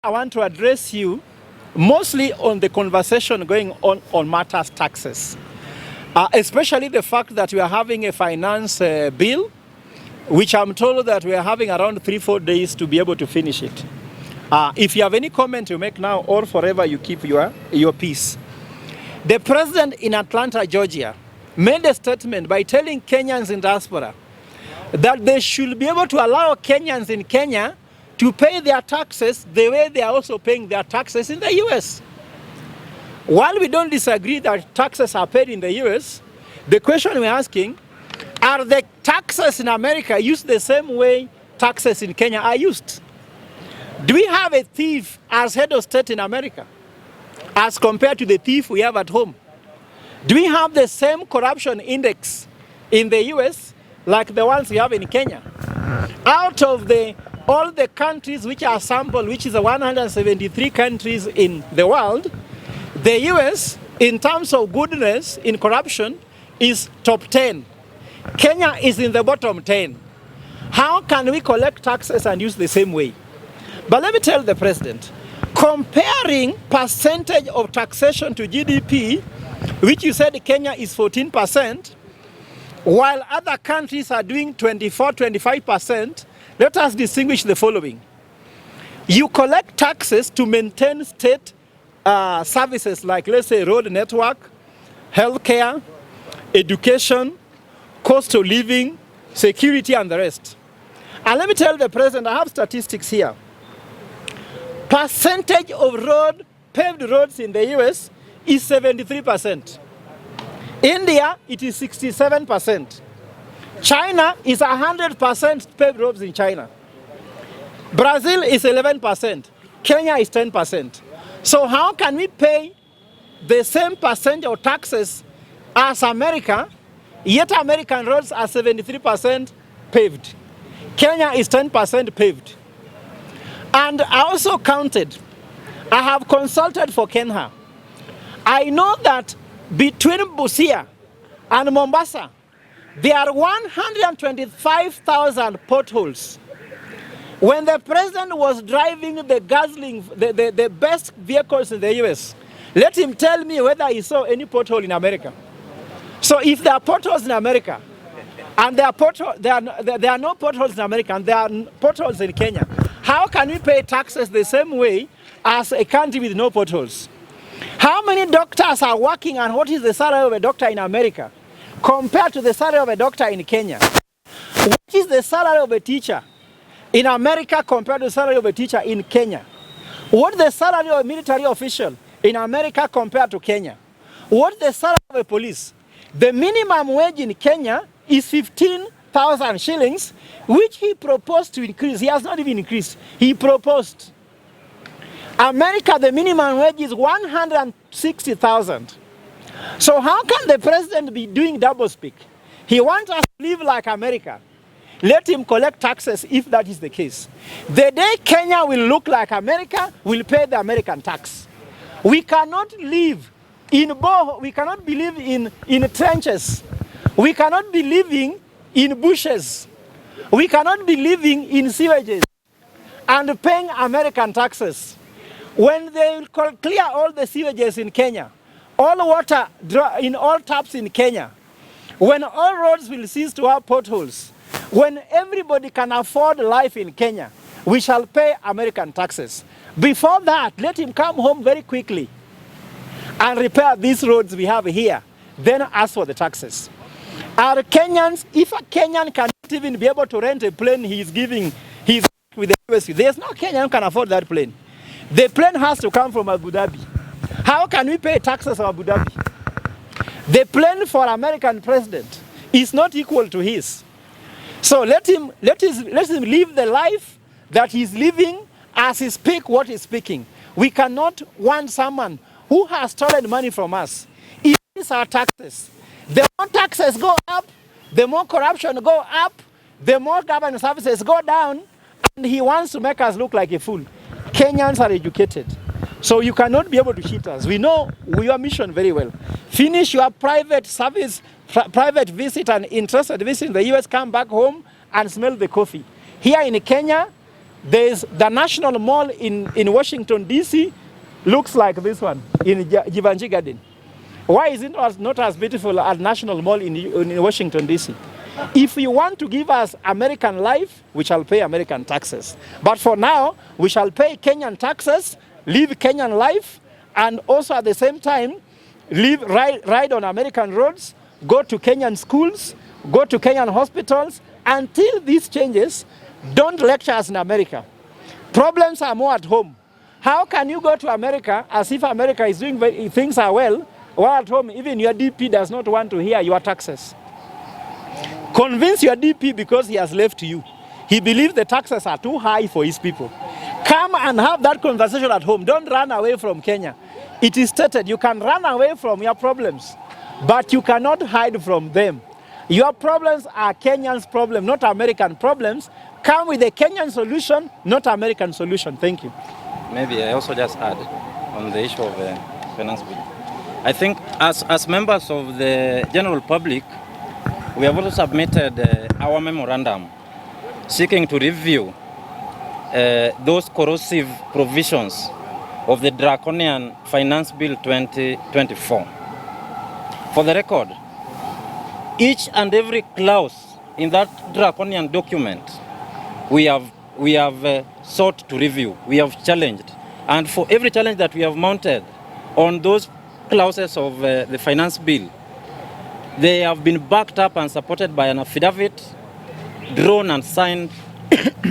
I want to address you mostly on the conversation going on matters taxes, especially the fact that we are having a finance bill, which I'm told that we are having around 3-4 days to be able to finish it. If you have any comment to make now or forever, you keep your peace. The president in Atlanta, Georgia, made a statement by telling Kenyans in diaspora that they should be able to allow Kenyans in Kenya to pay their taxes the way they are also paying their taxes in the US. While we don't disagree that taxes are paid in the US, the question we're asking, are the taxes in America used the same way taxes in Kenya are used? Do we have a thief as head of state in America as compared to the thief we have at home? Do we have the same corruption index in the US like the ones we have in Kenya? Out of all the countries which are sampled, which is 173 countries in the world, the US, in terms of goodness in corruption, is top 10. Kenya is in the bottom 10. How can we collect taxes and use the same way? But let me tell the president, comparing percentage of taxation to GDP, which you said Kenya is 14%, while other countries are doing 24-25%, let us distinguish the following. You collect taxes to maintain state services like, let's say, road network, healthcare, education, cost of living, security, and the rest. And let me tell the president, I have statistics here. Percentage of paved roads in the US is 73%. India, it is 67%. China is 100% paved roads in China. Brazil is 11%. Kenya is 10%. So how can we pay the same percentage of taxes as America, yet American roads are 73% paved? Kenya is 10% paved. And I also counted. I have consulted for Kenya. I know that between Busia and Mombasa, there are 125,000 potholes. When the president was driving the best vehicles in the US, let him tell me whether he saw any pothole in America. So if there are potholes in America, and there are no potholes in America, and there are potholes in Kenya, how can we pay taxes the same way as a country with no potholes? How many doctors are working, and what is the salary of a doctor in America compared to the salary of a doctor in Kenya? What is the salary of a teacher in America compared to the salary of a teacher in Kenya? What is the salary of a military official in America compared to Kenya? What is the salary of a police? The minimum wage in Kenya is 15,000 shillings, which he proposed to increase. He has not even increased. He proposed. America, the minimum wage is 160,000. So how can the president be doing doublespeak? He wants us to live like America. Let him collect taxes if that is the case. The day Kenya will look like America, we'll pay the American tax. We cannot live we cannot be living in trenches. We cannot be living in bushes. We cannot be living in sewages and paying American taxes. When they will clear all the sewages in Kenya, all water in all taps in Kenya, when all roads will cease to have potholes, when everybody can afford life in Kenya, we shall pay American taxes. Before that, let him come home very quickly and repair these roads we have here, then ask for the taxes. Are Kenyans, if a Kenyan cannot even be able to rent a plane he's with the US, there's no Kenyan who can afford that plane. The plane has to come from Abu Dhabi. How can we pay taxes of Abu Dhabi? The plane for American president is not equal to his. So let him live the life that he's living as he speaks what he's speaking. We cannot want someone who has stolen money from us. It is our taxes. The more taxes go up, the more corruption go up, the more government services go down, and he wants to make us look like a fool. Kenyans are educated, so you cannot be able to cheat us. We know your mission very well. Finish your private service, private visit and interested visit in the US, come back home and smell the coffee. Here in Kenya, There's the National Mall in Washington, D.C. looks like this one in Givenchy Garden. Why is it not as beautiful as National Mall in Washington, D.C.? If you want to give us American life, we shall pay American taxes. But for now, we shall pay Kenyan taxes, live Kenyan life, and also at the same time, ride on American roads, go to Kenyan schools, go to Kenyan hospitals. Until this changes, don't lecture us in America. Problems are more at home. How can you go to America as if America is doing things are well, while at home even your DP does not want to hear your taxes? Convince your DP because he has left you. He believes the taxes are too high for his people. Come and have that conversation at home. Don't run away from Kenya. It is stated you can run away from your problems, but you cannot hide from them. Your problems are Kenyan's problem, not American problems. Come with a Kenyan solution, not American solution. Thank you. Maybe I also just add on the issue of finance bill. I think as members of the general public, we have also submitted our memorandum seeking to review those corrosive provisions of the draconian Finance Bill 2024. For the record, each and every clause in that draconian document we have sought to review, we have challenged. And for every challenge that we have mounted on those clauses of the Finance Bill, they have been backed up and supported by an affidavit drawn and signed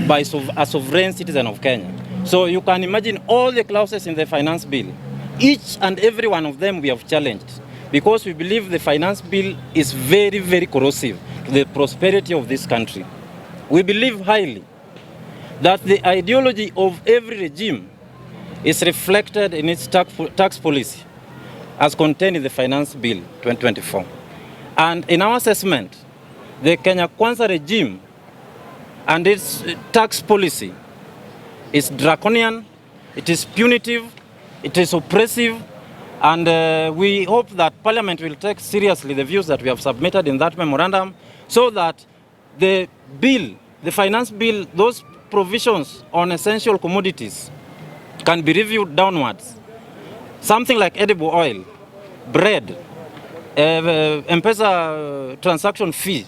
by a sovereign citizen of Kenya. So you can imagine all the clauses in the Finance Bill. Each and every one of them we have challenged because we believe the Finance Bill is very, very corrosive to the prosperity of this country. We believe highly that the ideology of every regime is reflected in its tax policy as contained in the Finance Bill 2024. And in our assessment, the Kenya Kwanza regime and its tax policy is draconian, it is punitive, it is oppressive, and we hope that Parliament will take seriously the views that we have submitted in that memorandum so that the bill, the Finance Bill, those provisions on essential commodities can be reviewed downwards. Something like edible oil, bread, M-Pesa transaction fee,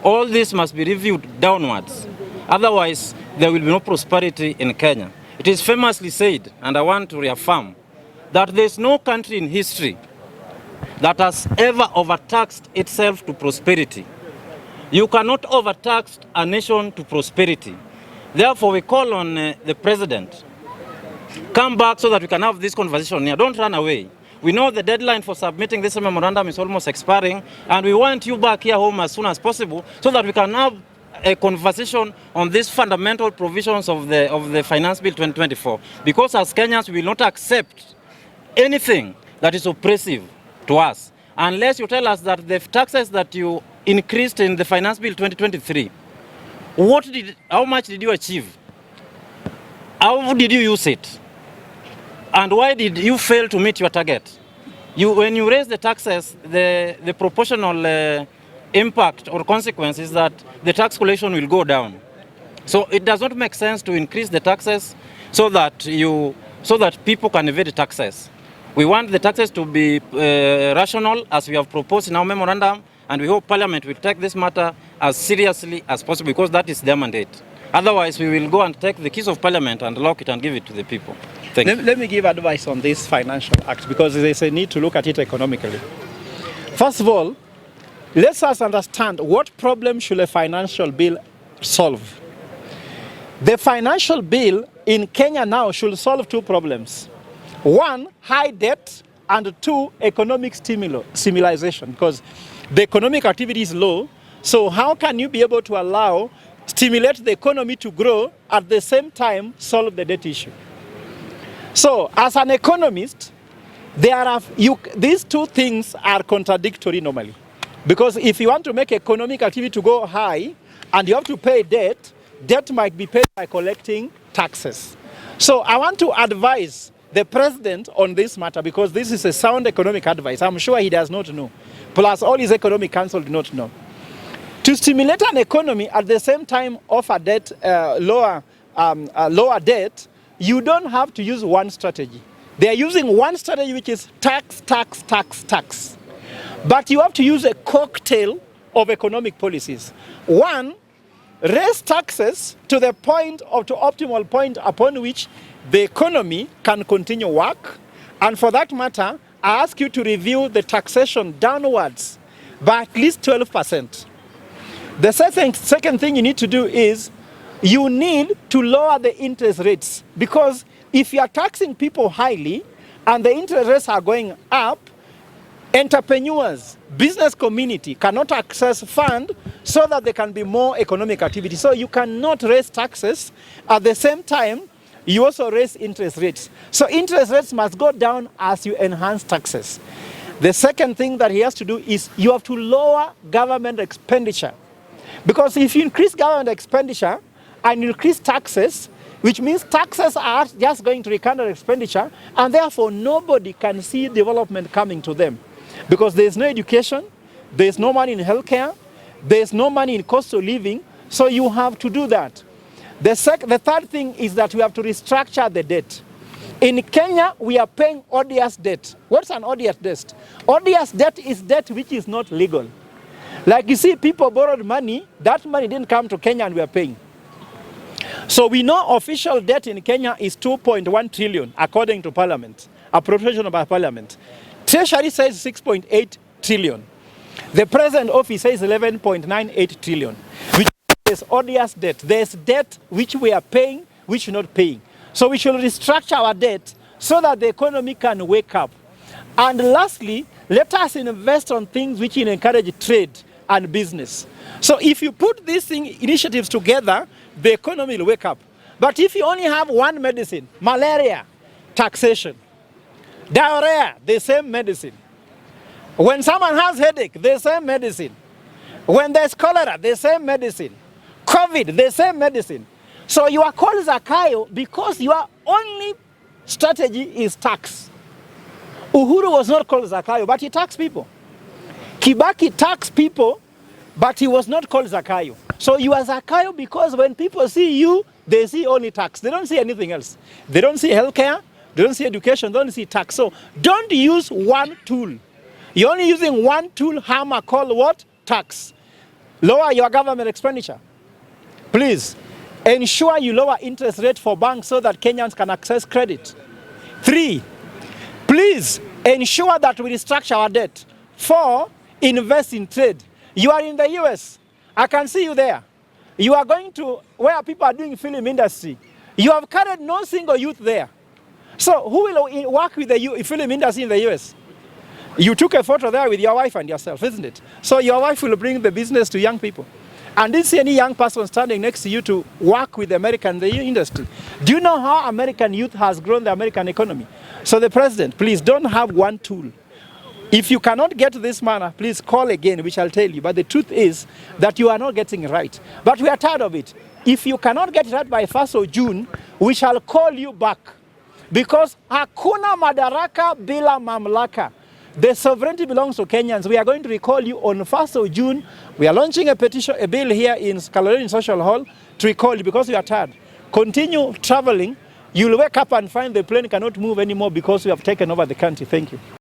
all this must be reviewed downwards. Otherwise, there will be no prosperity in Kenya. It is famously said, and I want to reaffirm, that there is no country in history that has ever overtaxed itself to prosperity. You cannot overtax a nation to prosperity. Therefore, we call on the President, come back so that we can have this conversation here. Don't run away. We know the deadline for submitting this memorandum is almost expiring, and we want you back here home as soon as possible so that we can have a conversation on these fundamental provisions of the Finance Bill 2024. Because as Kenyans, we will not accept anything that is oppressive to us unless you tell us that the taxes that you increased in the Finance Bill 2023, how much did you achieve? How did you use it? And why did you fail to meet your target? When you raise the taxes, the proportional impact or consequence is that the tax collection will go down. So it does not make sense to increase the taxes so that people can evade taxes. We want the taxes to be rational as we have proposed in our memorandum, and we hope Parliament will take this matter as seriously as possible because that is their mandate. Otherwise, we will go and take the keys of Parliament and lock it and give it to the people. Thank you. Let me give advice on this financial act because there's a need to look at it economically. First of all, let us understand what problem should a financial bill solve. The financial bill in Kenya now should solve two problems. One, high debt, and two, economic stimulation, because the economic activity is low. So how can you be able to stimulate the economy to grow at the same time solve the debt issue? So as an economist, these two things are contradictory normally. Because if you want to make economic activity to go high and you have to pay debt, debt might be paid by collecting taxes. So I want to advise the president on this matter because this is a sound economic advice. I'm sure he does not know. Plus all his economic council do not know. To stimulate an economy at the same time offer debt, lower lower debt, you don't have to use one strategy. They are using one strategy, which is tax, tax, tax, tax. But you have to use a cocktail of economic policies. One, raise taxes to the point of to optimal point upon which the economy can continue work. And for that matter, I ask you to review the taxation downwards by at least 12%. The second thing you need to do is you need to lower the interest rates, because if you are taxing people highly and the interest rates are going up, entrepreneurs, business community cannot access fund so that there can be more economic activity. So you cannot raise taxes at the same time you also raise interest rates. So interest rates must go down as you enhance taxes. The second thing that he has to do is you have to lower government expenditure. Because if you increase government expenditure and increase taxes, which means taxes are just going to recover expenditure, and therefore nobody can see development coming to them. Because there is no education, there is no money in healthcare, there is no money in cost of living, so you have to do that. The third thing is that we have to restructure the debt. In Kenya, we are paying odious debt. What's an odious debt? Odious debt is debt which is not legal. Like you see, people borrowed money, that money didn't come to Kenya and we are paying. So we know official debt in Kenya is 2.1 trillion, according to Parliament, appropriation by Parliament. Treasury says 6.8 trillion. The President office says 11.98 trillion, which is odious debt. There's debt which we are paying, which we're not paying. So we should restructure our debt so that the economy can wake up. And lastly, let us invest on things which will encourage trade and business. So if you put these initiatives together, the economy will wake up. But if you only have one medicine, malaria, taxation, diarrhea, the same medicine. When someone has headache, the same medicine. When there's cholera, the same medicine. COVID, the same medicine. So you are called Zakayo because your only strategy is tax. Uhuru was not called Zakayo, but he taxed people. Kibaki taxed people, but he was not called Zakayo. So you are Zakayo because when people see you, they see only tax. They don't see anything else. They don't see healthcare, they don't see education, they don't see tax. So don't use one tool. You're only using one tool hammer called what? Tax. Lower your government expenditure. Please, ensure you lower interest rate for banks so that Kenyans can access credit. 3, please ensure that we restructure our debt. 4, invest in trade. You are in the US. I can see you there. You are going to where people are doing film industry. You have carried no single youth there. So who will work with the film industry in the US? You took a photo there with your wife and yourself, isn't it? So your wife will bring the business to young people. And didn't see any young person standing next to you to work with the American industry. Do you know how American youth has grown the American economy? So the president, please don't have one tool. If you cannot get this man, please call again, which I'll tell you. But the truth is that you are not getting it right. But we are tired of it. If you cannot get it right by 1st of June, we shall call you back. Because hakuna madaraka bila mamlaka. The sovereignty belongs to Kenyans. We are going to recall you on 1st of June. We are launching a bill here in Kaloleni Social Hall to recall you because we are tired. Continue traveling. You'll wake up and find the plane cannot move anymore because we have taken over the country. Thank you.